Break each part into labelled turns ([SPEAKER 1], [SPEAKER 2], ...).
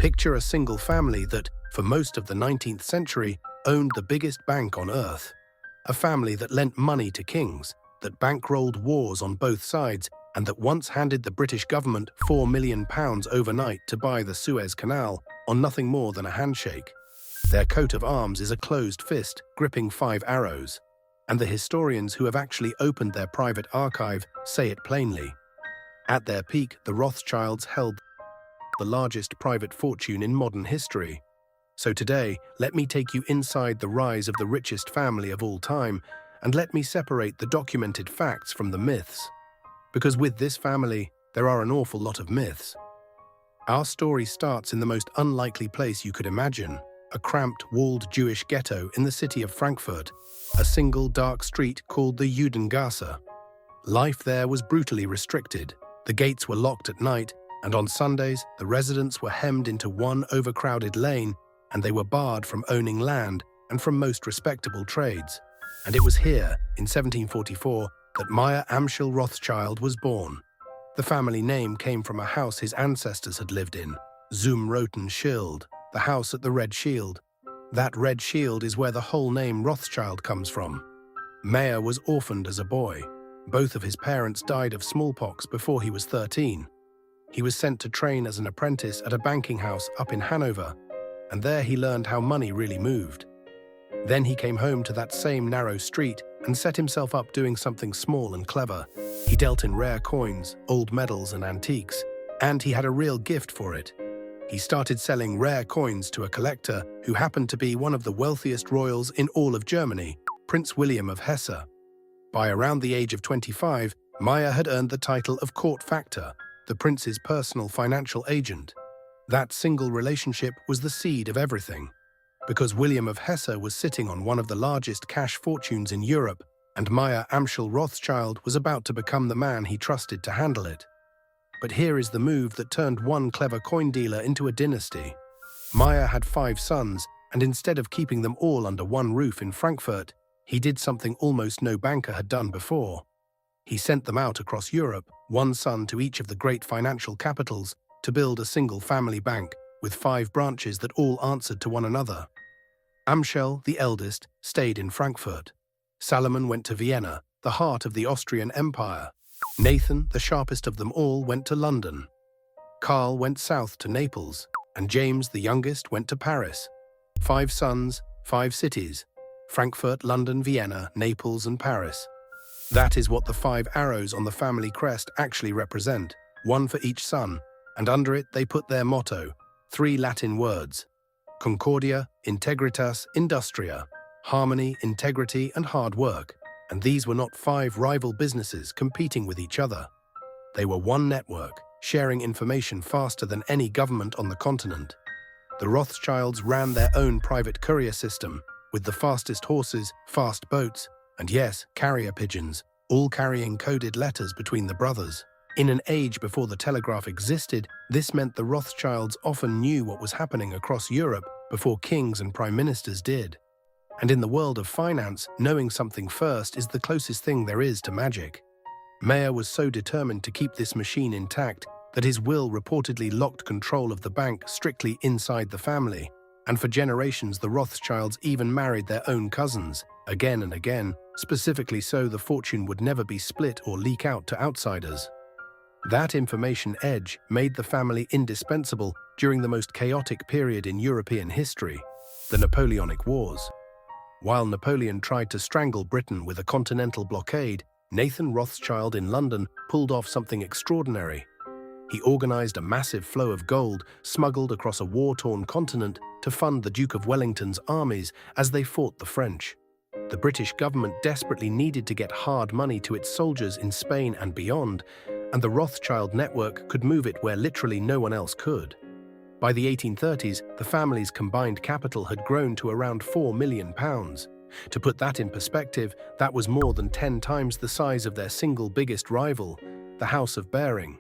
[SPEAKER 1] Picture a single family that, for most of the 19th century, owned the biggest bank on earth. A family that lent money to kings, that bankrolled wars on both sides, and that once handed the British government £4 million overnight to buy the Suez Canal on nothing more than a handshake. Their coat of arms is a closed fist gripping 5 arrows, and the historians who have actually opened their private archive say it plainly. At their peak, the Rothschilds held the largest private fortune in modern history. So today, let me take you inside the rise of the richest family of all time, and let me separate the documented facts from the myths. Because with this family, there are an awful lot of myths. Our story starts in the most unlikely place you could imagine, a cramped, walled Jewish ghetto in the city of Frankfurt, a single dark street called the Judengasse. Life there was brutally restricted. The gates were locked at night, and on Sundays, the residents were hemmed into one overcrowded lane, and they were barred from owning land and from most respectable trades. And it was here, in 1744, that Meyer Amschel Rothschild was born. The family name came from a house his ancestors had lived in, Zum Roten Schild, the house at the Red Shield. That Red Shield is where the whole name Rothschild comes from. Meyer was orphaned as a boy. Both of his parents died of smallpox before he was 13. He was sent to train as an apprentice at a banking house up in Hanover, and there he learned how money really moved. Then he came home to that same narrow street and set himself up doing something small and clever. He dealt in rare coins, old medals and antiques, and he had a real gift for it. He started selling rare coins to a collector who happened to be one of the wealthiest royals in all of Germany, Prince William of Hesse. By around the age of 25, Meyer had earned the title of court factor, the prince's personal financial agent. That single relationship was the seed of everything. Because William of Hesse was sitting on one of the largest cash fortunes in Europe, and Meyer Amschel Rothschild was about to become the man he trusted to handle it. But here is the move that turned one clever coin dealer into a dynasty. Meyer had 5 sons, and instead of keeping them all under one roof in Frankfurt, he did something almost no banker had done before. He sent them out across Europe, one son to each of the great financial capitals, to build a single family bank with 5 branches that all answered to one another. Amschel, the eldest, stayed in Frankfurt. Salomon went to Vienna, the heart of the Austrian Empire. Nathan, the sharpest of them all, went to London. Karl went south to Naples, and James, the youngest, went to Paris. 5 sons, 5 cities: Frankfurt, London, Vienna, Naples, and Paris. That is what the 5 arrows on the family crest actually represent, one for each son, and under it they put their motto, 3 Latin words: Concordia, Integritas, Industria, harmony, integrity, and hard work. And these were not 5 rival businesses competing with each other. They were one network, sharing information faster than any government on the continent. The Rothschilds ran their own private courier system, with the fastest horses, fast boats, and yes, carrier pigeons, all carrying coded letters between the brothers. In an age before the telegraph existed, this meant the Rothschilds often knew what was happening across Europe before kings and prime ministers did. And in the world of finance, knowing something first is the closest thing there is to magic. Meyer was so determined to keep this machine intact that his will reportedly locked control of the bank strictly inside the family, and for generations the Rothschilds even married their own cousins, again and again, specifically so the fortune would never be split or leak out to outsiders. That information edge made the family indispensable during the most chaotic period in European history, the Napoleonic Wars. While Napoleon tried to strangle Britain with a continental blockade, Nathan Rothschild in London pulled off something extraordinary. He organized a massive flow of gold smuggled across a war-torn continent to fund the Duke of Wellington's armies as they fought the French. The British government desperately needed to get hard money to its soldiers in Spain and beyond, and the Rothschild network could move it where literally no one else could. By the 1830s, the family's combined capital had grown to around £4 million. To put that in perspective, that was more than 10 times the size of their single biggest rival, the House of Baring.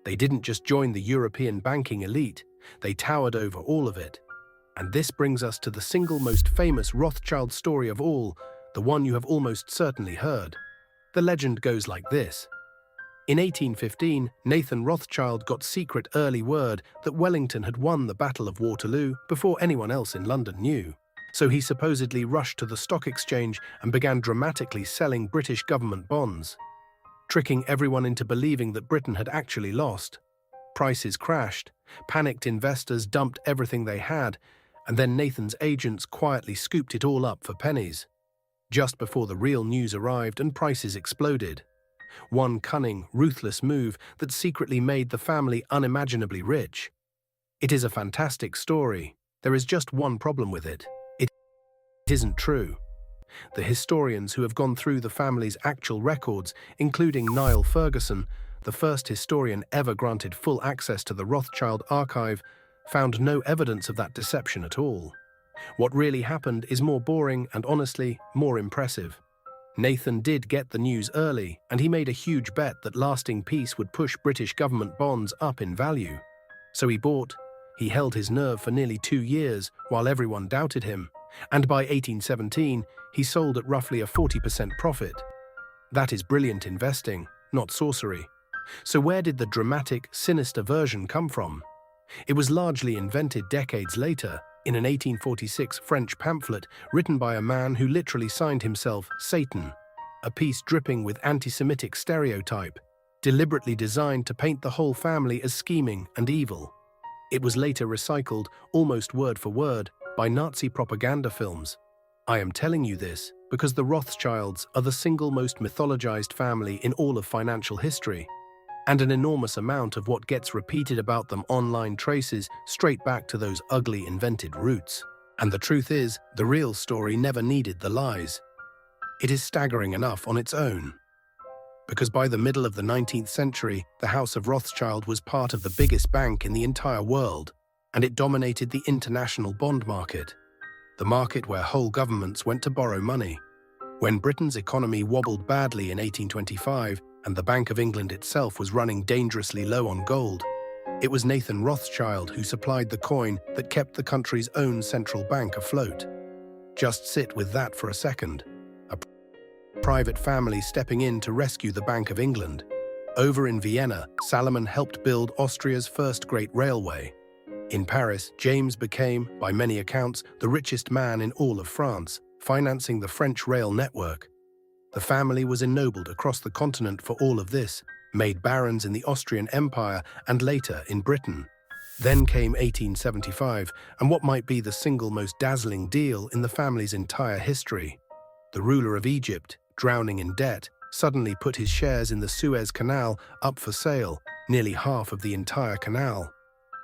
[SPEAKER 1] They didn't just join the European banking elite, they towered over all of it. And this brings us to the single most famous Rothschild story of all, the one you have almost certainly heard. The legend goes like this. In 1815, Nathan Rothschild got secret early word that Wellington had won the Battle of Waterloo before anyone else in London knew. So he supposedly rushed to the stock exchange and began dramatically selling British government bonds, tricking everyone into believing that Britain had actually lost. Prices crashed, panicked investors dumped everything they had, and then Nathan's agents quietly scooped it all up for pennies. Just before the real news arrived and prices exploded. One cunning, ruthless move that secretly made the family unimaginably rich. It is a fantastic story. There is just one problem with it. It isn't true. The historians who have gone through the family's actual records, including Niall Ferguson, the first historian ever granted full access to the Rothschild archive, found no evidence of that deception at all. What really happened is more boring and, honestly, more impressive. Nathan did get the news early, and he made a huge bet that lasting peace would push British government bonds up in value. So he bought. He held his nerve for nearly 2 years while everyone doubted him, and by 1817, he sold at roughly a 40% profit. That is brilliant investing, not sorcery. So where did the dramatic, sinister version come from? It was largely invented decades later, in an 1846 French pamphlet written by a man who literally signed himself Satan, a piece dripping with anti-Semitic stereotype, deliberately designed to paint the whole family as scheming and evil. It was later recycled, almost word for word, by Nazi propaganda films. I am telling you this because the Rothschilds are the single most mythologized family in all of financial history, and an enormous amount of what gets repeated about them online traces straight back to those ugly invented roots. And the truth is, the real story never needed the lies. It is staggering enough on its own. Because by the middle of the 19th century, the House of Rothschild was part of the biggest bank in the entire world, and it dominated the international bond market, the market where whole governments went to borrow money. When Britain's economy wobbled badly in 1825, and the Bank of England itself was running dangerously low on gold, it was Nathan Rothschild who supplied the coin that kept the country's own central bank afloat. Just sit with that for a second. A private family stepping in to rescue the Bank of England. Over in Vienna, Salomon helped build Austria's first great railway. In Paris, James became, by many accounts, the richest man in all of France, financing the French rail network. The family was ennobled across the continent for all of this, made barons in the Austrian Empire and later in Britain. Then came 1875, and what might be the single most dazzling deal in the family's entire history. The ruler of Egypt, drowning in debt, suddenly put his shares in the Suez Canal up for sale, nearly half of the entire canal.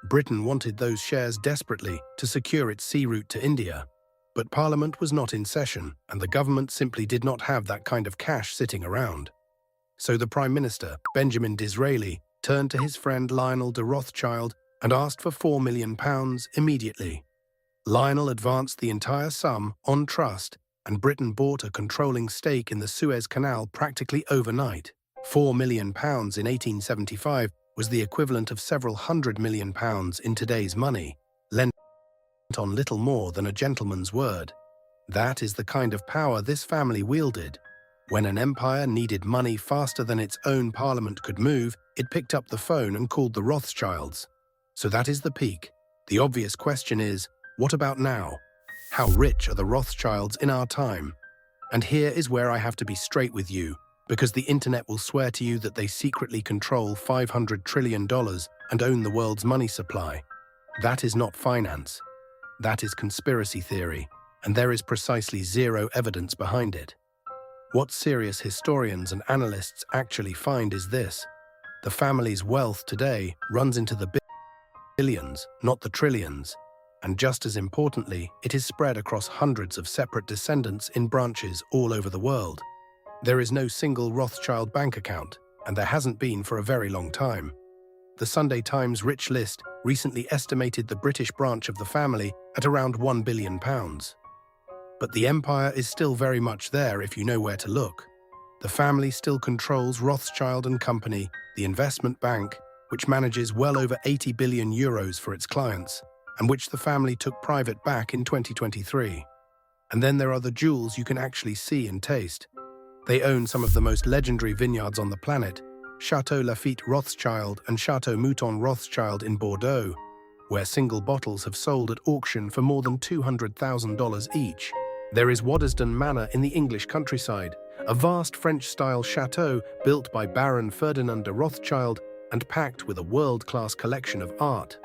[SPEAKER 1] Britain wanted those shares desperately to secure its sea route to India. But Parliament was not in session, and the government simply did not have that kind of cash sitting around. So the Prime Minister, Benjamin Disraeli, turned to his friend Lionel de Rothschild and asked for £4 million immediately. Lionel advanced the entire sum on trust, and Britain bought a controlling stake in the Suez Canal practically overnight. £4 million in 1875 was the equivalent of several £100 million in today's money, lent on little more than a gentleman's word. That is the kind of power this family wielded. When an empire needed money faster than its own parliament could move, it picked up the phone and called the Rothschilds. So that is the peak. The obvious question is, what about now? How rich are the Rothschilds in our time? And here is where I have to be straight with you, because the internet will swear to you that they secretly control $500 trillion and own the world's money supply. That is not finance. That is conspiracy theory, and there is precisely zero evidence behind it. What serious historians and analysts actually find is this: the family's wealth today runs into the billions, not the trillions, and just as importantly, it is spread across hundreds of separate descendants in branches all over the world. There is no single Rothschild bank account, and there hasn't been for a very long time. The Sunday Times Rich List recently estimated the British branch of the family at around £1 billion. But the empire is still very much there if you know where to look. The family still controls Rothschild & Company, the investment bank, which manages well over €80 billion for its clients, and which the family took private back in 2023. And then there are the jewels you can actually see and taste. They own some of the most legendary vineyards on the planet, Chateau Lafite Rothschild and Chateau Mouton Rothschild in Bordeaux, where single bottles have sold at auction for more than $200,000 each. There is Waddesdon Manor in the English countryside, a vast French-style chateau built by Baron Ferdinand de Rothschild and packed with a world-class collection of art,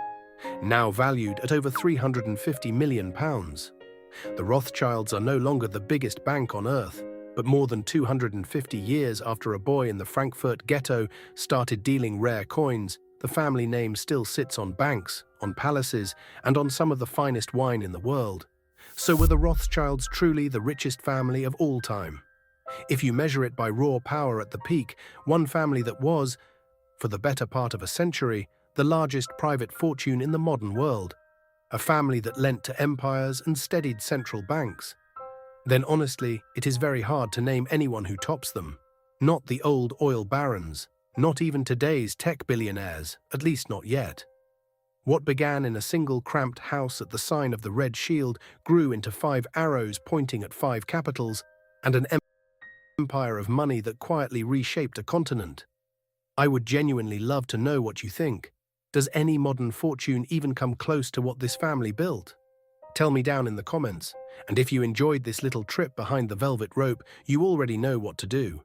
[SPEAKER 1] now valued at over £350 million. The Rothschilds are no longer the biggest bank on earth, but more than 250 years after a boy in the Frankfurt Ghetto started dealing rare coins, the family name still sits on banks, on palaces, and on some of the finest wine in the world. So were the Rothschilds truly the richest family of all time? If you measure it by raw power at the peak, one family that was, for the better part of a century, the largest private fortune in the modern world, a family that lent to empires and steadied central banks, then honestly, it is very hard to name anyone who tops them. Not the old oil barons, not even today's tech billionaires, at least not yet. What began in a single cramped house at the sign of the Red Shield grew into 5 arrows pointing at 5 capitals and an empire of money that quietly reshaped a continent. I would genuinely love to know what you think. Does any modern fortune even come close to what this family built? Tell me down in the comments, and if you enjoyed this little trip behind the velvet rope, you already know what to do.